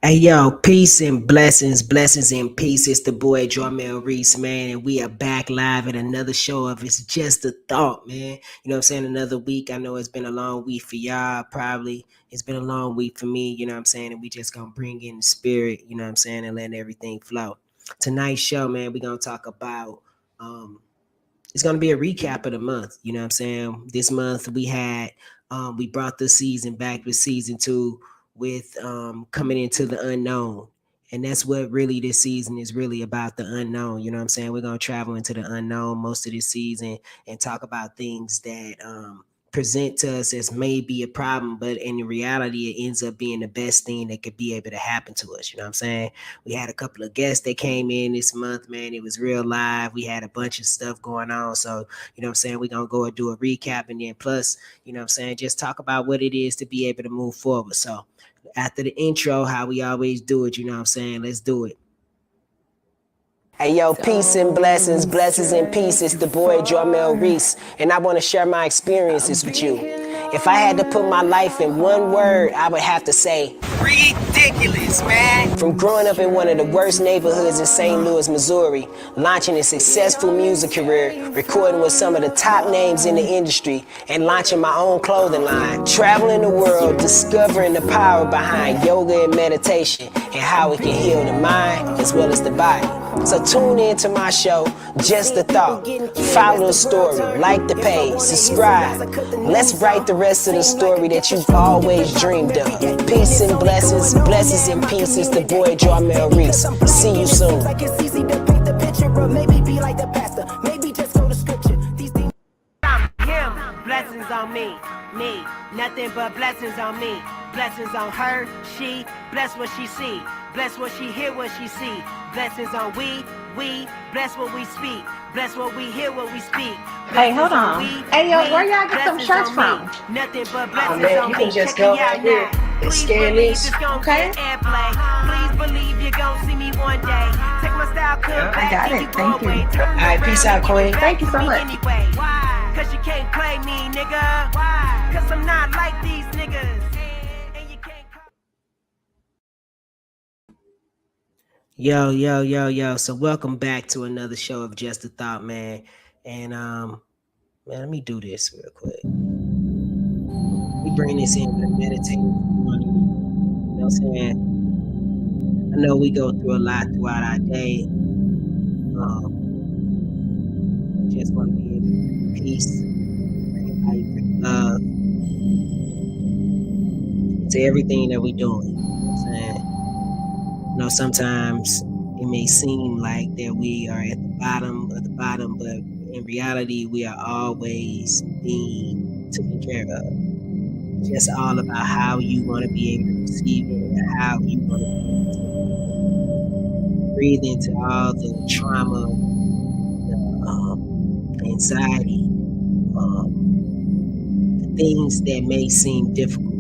Hey yo, peace and blessings, blessings and peace. It's the boy Jarmel Reese, man, and we are back live at another show of It's Just a Thought, man. You know what I'm saying? Another week. I know it's been a long week for y'all, probably. It's been a long week for me, you know what I'm saying? And we just gonna bring in the spirit, you know what I'm saying, and let everything flow. Tonight's show, man, we're gonna talk about it's gonna be a recap of the month, you know what I'm saying? This month we brought the season back with season two with coming into the unknown. And that's what really this season is really about, the unknown. You know what I'm saying? We're gonna travel into the unknown most of this season and talk about things that present to us as maybe a problem, but in reality it ends up being the best thing that could be able to happen to us. You know what I'm saying? We had a couple of guests that came in this month, man. It was real live. We had a bunch of stuff going on. So, you know what I'm saying? We're gonna go and do a recap, and then plus, you know what I'm saying, just talk about what it is to be able to move forward. So after the intro, how we always do it, you know what I'm saying? Let's do it. Hey yo, peace and blessings, blessings and peace. It's the boy Jarmel Reese, and I want to share my experiences with you. If I had to put my life in one word, I would have to say ridiculous, man. From growing up in one of the worst neighborhoods in St. Louis, Missouri, launching a successful music career, recording with some of the top names in the industry, and launching my own clothing line, traveling the world, discovering the power behind yoga and meditation, and how it can heal the mind as well as the body. So tune in to my show, Just a Thought. Follow the story, like the page, subscribe. Let's write the rest of the story that you've always dreamed of. Peace and blessings, blessings and peace. It's the boy Jarmel Reese. See you soon. It's easy to paint the picture, or maybe be like the pastor. Maybe just go to scripture. These things. I'm him, blessings on me, nothing but blessings on me. Blessings on her, she, bless what she see. Bless what she hear, what she see. Blessings on we, bless what we speak. Bless what we hear, what we speak. Hey, hold on. Hey, yo, where y'all get some shirts from? Nothing but blessings on me. You can just go right here and scan this. Okay. Please believe you're gonna see me one day. Take my style, I got it. Thank you. All right, peace out, Queen. Thank you so much. Cause you can't play me, nigga. Why? Cause I'm not like these niggas. Yo. So welcome back to another show of Just a Thought, man. And man, let me do this real quick. We bring this in with a meditative morning. You know what I'm saying? I know we go through a lot throughout our day. Just want to be in peace, bring light, bring love to everything that we're doing. You know what I'm saying? You know, sometimes it may seem like that we are at the bottom of the bottom, but in reality, we are always being taken care of. It's just all about how you want to be able to receive it and how you want to be able to breathe into all the trauma, the anxiety, the things that may seem difficult.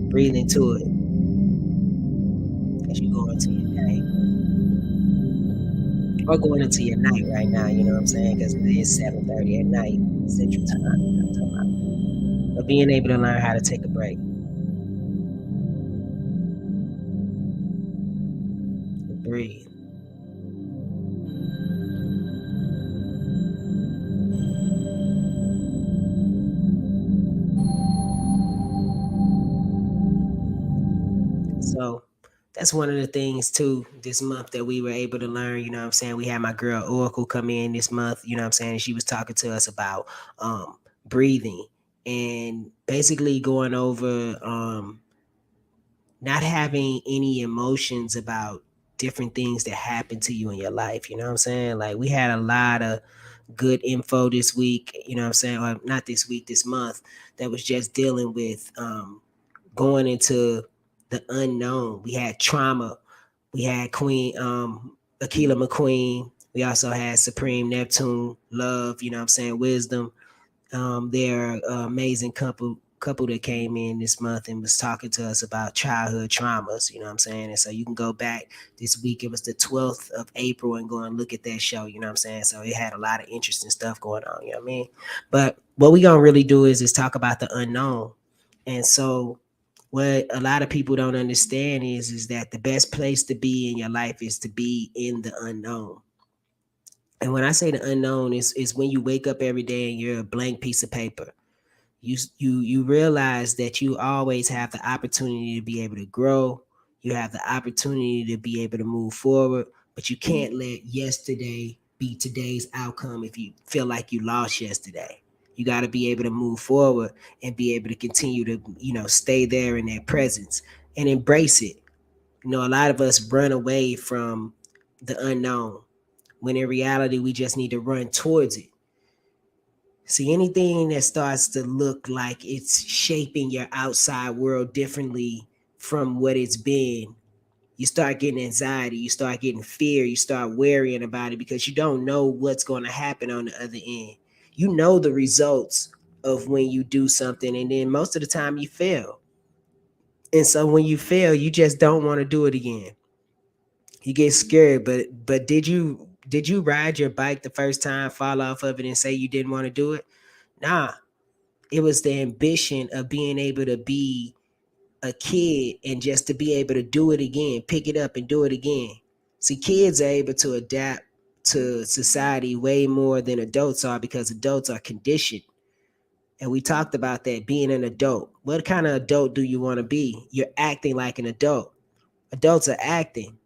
Breathe into it as you go into your day. Or going into your night right now, you know what I'm saying? Because it is 7:30 at night, Central Time. You know what I'm talking about? But being able to learn how to take a break. And breathe. So that's one of the things too this month that we were able to learn. You know what I'm saying? We had my girl Oracle come in this month, you know what I'm saying? And she was talking to us about breathing and basically going over not having any emotions about different things that happen to you in your life. You know what I'm saying? Like we had a lot of good info this week, you know what I'm saying? Or not this week, this month, that was just dealing with going into the unknown. We had trauma. We had Queen Akila McQueen. We also had Supreme Neptune, Love, you know what I'm saying, Wisdom. They're an amazing couple that came in this month and was talking to us about childhood traumas, you know what I'm saying? And so you can go back this week. It was the 12th of April and go and look at that show, you know what I'm saying? So it had a lot of interesting stuff going on, you know what I mean? But what we gonna really do is talk about the unknown. And so What a lot of people don't understand is that the best place to be in your life is to be in the unknown. And when I say the unknown is when you wake up every day and you're a blank piece of paper. You realize that you always have the opportunity to be able to grow. You have the opportunity to be able to move forward, but you can't let yesterday be today's outcome if you feel like you lost yesterday. You got to be able to move forward and be able to continue to, stay there in that presence and embrace it. A lot of us run away from the unknown when in reality we just need to run towards it. See, anything that starts to look like it's shaping your outside world differently from what it's been, you start getting anxiety, you start getting fear, you start worrying about it because you don't know what's going to happen on the other end. You know the results of when you do something, and then most of the time you fail. And so when you fail, you just don't want to do it again. You get scared, but did you ride your bike the first time, fall off of it, and say you didn't want to do it? Nah, it was the ambition of being able to be a kid and just to be able to do it again, pick it up and do it again. See, kids are able to adapt to society way more than adults are because adults are conditioned. And we talked about that, being an adult. What kind of adult do you want to be? You're acting like an adult. Adults are acting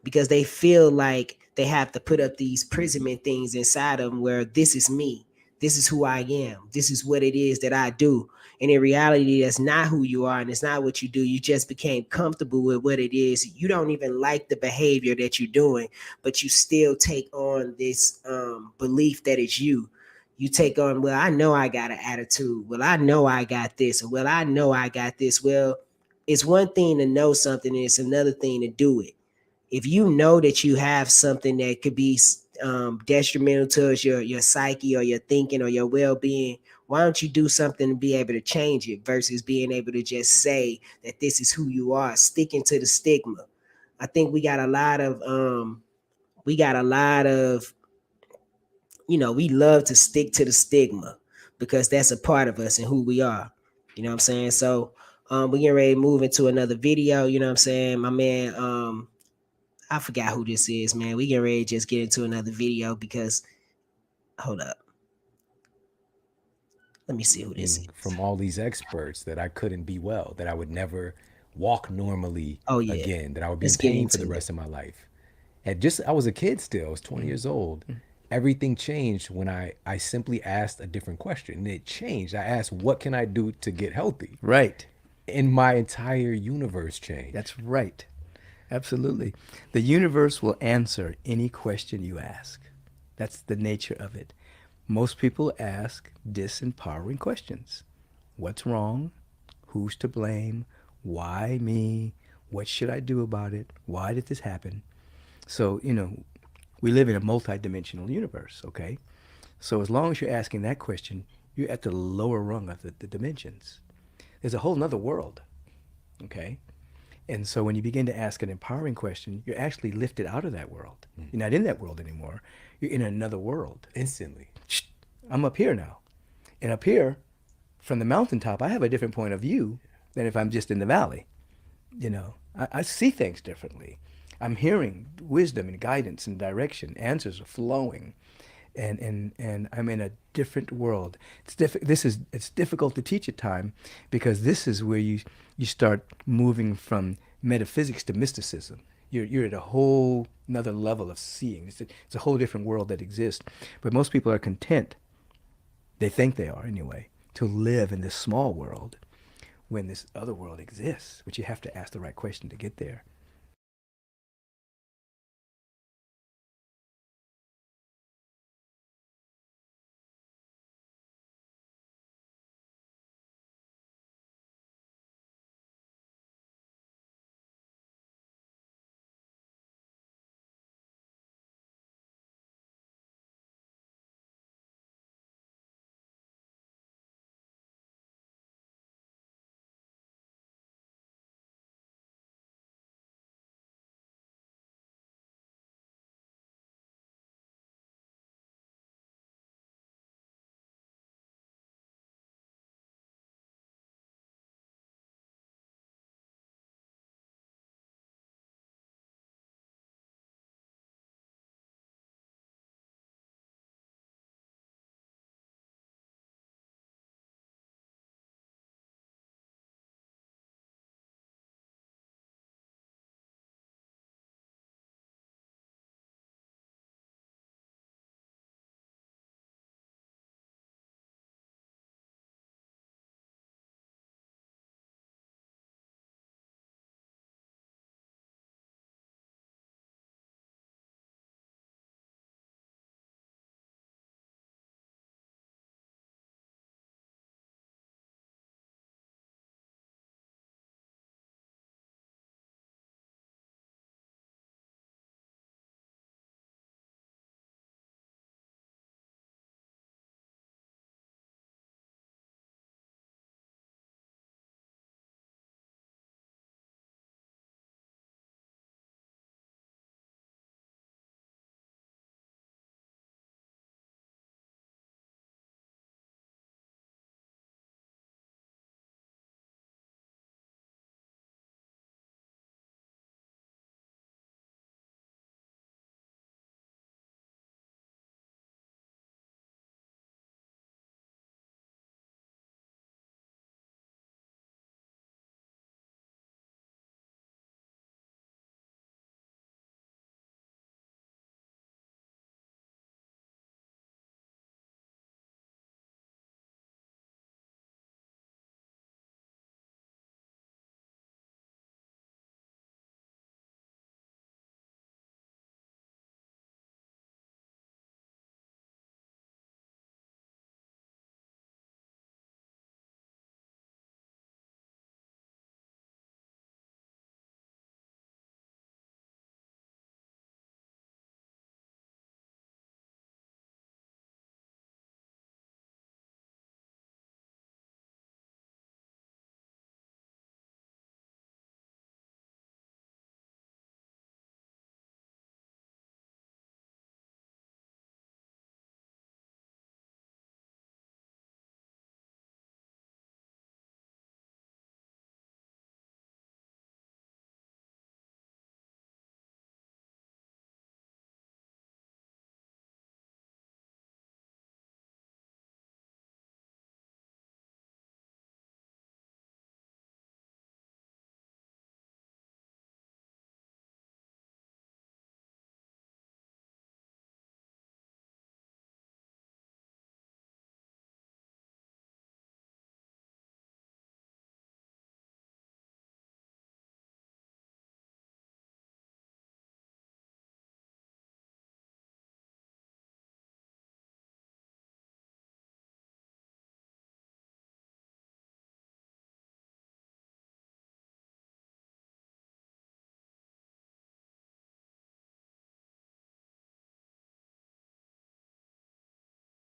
because they feel like they have to put up these imprisonment things inside of them where this is me. This is who I am. This is what it is that I do. And in reality, that's not who you are and it's not what you do. You just became comfortable with what it is. You don't even like the behavior that you're doing, but you still take on this belief that it's you. You take on, well, I know I got an attitude. Well, I know I got this. Or, well, I know I got this. Well, it's one thing to know something, and it's another thing to do it. If you know that you have something that could be detrimental to your psyche or your thinking or your well-being, why don't you do something to be able to change it versus being able to just say that this is who you are, sticking to the stigma. I think we got a lot of we love to stick to the stigma because that's a part of us and who we are. You know what I'm saying? So we getting ready to move into another video. You know what I'm saying? My man, I forgot who this is, man. We getting ready to just get into another video because hold up. Let me see who this is. From all these experts that I couldn't be well, that I would never walk normally Oh yeah. again, that I would be in Let's get pain for the into it. rest of my life. And just, I was a kid still, I was 20 years old. Everything changed when I simply asked a different question. And it changed. I asked, what can I do to get healthy? Right. And my entire universe changed. That's right. Absolutely. The universe will answer any question you ask. That's the nature of it. Most people ask disempowering questions. What's wrong? Who's to blame? Why me? What should I do about it? Why did this happen? So, we live in a multidimensional universe, okay? So as long as you're asking that question, you're at the lower rung of the dimensions. There's a whole nother world, okay? And so when you begin to ask an empowering question, you're actually lifted out of that world. You're not in that world anymore. You're in another world. Instantly. I'm up here now. And up here, from the mountaintop, I have a different point of view than if I'm just in the valley. I see things differently. I'm hearing wisdom and guidance and direction. Answers are flowing. And I'm in a different world. It's difficult to teach at time because this is where you start moving from metaphysics to mysticism. You're at a whole another level of seeing. It's a whole different world that exists. But most people are content, they think they are anyway, to live in this small world when this other world exists. But you have to ask the right question to get there.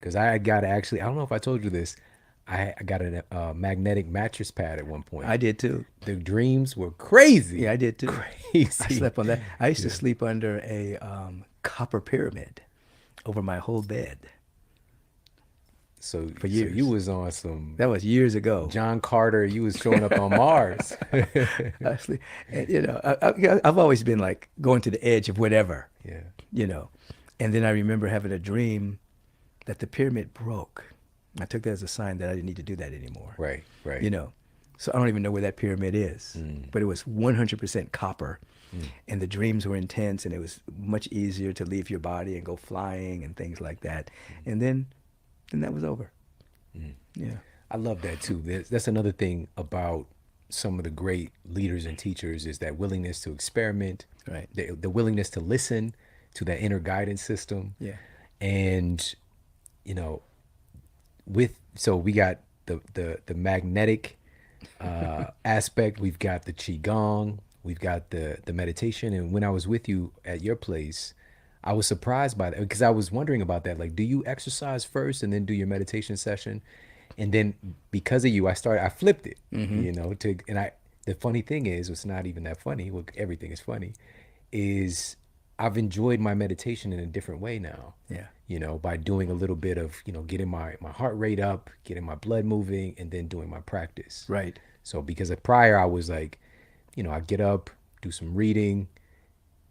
because I got actually, I don't know if I told you this. I got a magnetic mattress pad at one point. I did too. The dreams were crazy. Yeah, I did too. Crazy. I slept on that. I used to sleep under a copper pyramid over my whole bed So, for so years. you was on some That was years ago. John Carter. You was showing up on Mars. I sleep, and, I've always been like going to the edge of whatever, Yeah. you know. And then I remember having a dream that the pyramid broke. I took that as a sign that I didn't need to do that anymore. Right. Right. You know, so I don't even know where that pyramid is, but it was 100% copper, and the dreams were intense, and it was much easier to leave your body and go flying and things like that. And then that was over. Yeah. I love that too. That's another thing about some of the great leaders and teachers is that willingness to experiment, Right. the willingness to listen to that inner guidance system. Yeah. And, you know, so we got the magnetic aspect, we've got the qigong, we've got the meditation. And when I was with you at your place, I was surprised by that because I was wondering about that. Like, do you exercise first and then do your meditation session? And then because of you, I flipped it, the funny thing is, it's not even that funny. Well, everything is funny, is I've enjoyed my meditation in a different way now. Yeah. By doing a little bit of, getting my heart rate up, getting my blood moving, and then doing my practice. Right. So because prior I was like, I get up, do some reading,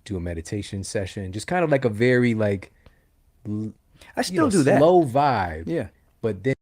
do a meditation session, just kind of like a very like, I still do that. slow vibe. Yeah. But then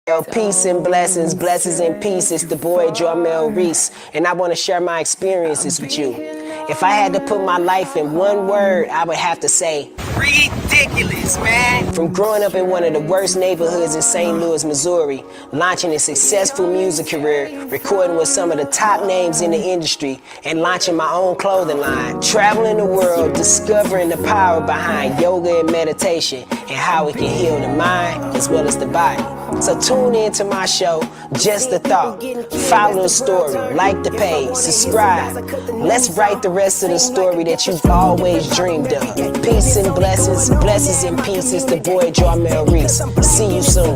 Yo, peace and blessings, blessings and peace. It's the boy Jarmel Reese, and I want to share my experiences with you. If I had to put my life in one word, I would have to say ridiculous, man. From growing up in one of the worst neighborhoods in St. Louis, Missouri, launching a successful music career, recording with some of the top names in the industry, and launching my own clothing line, traveling the world, discovering the power behind yoga and meditation, and how it can heal the mind as well as the body. So tune in to my show, Just a Thought. Follow the story, like the page, subscribe. Let's write the rest of the story that you've always dreamed of. Peace and blessings, blessings and peace. It's the boy Jarmel Reese. See you soon.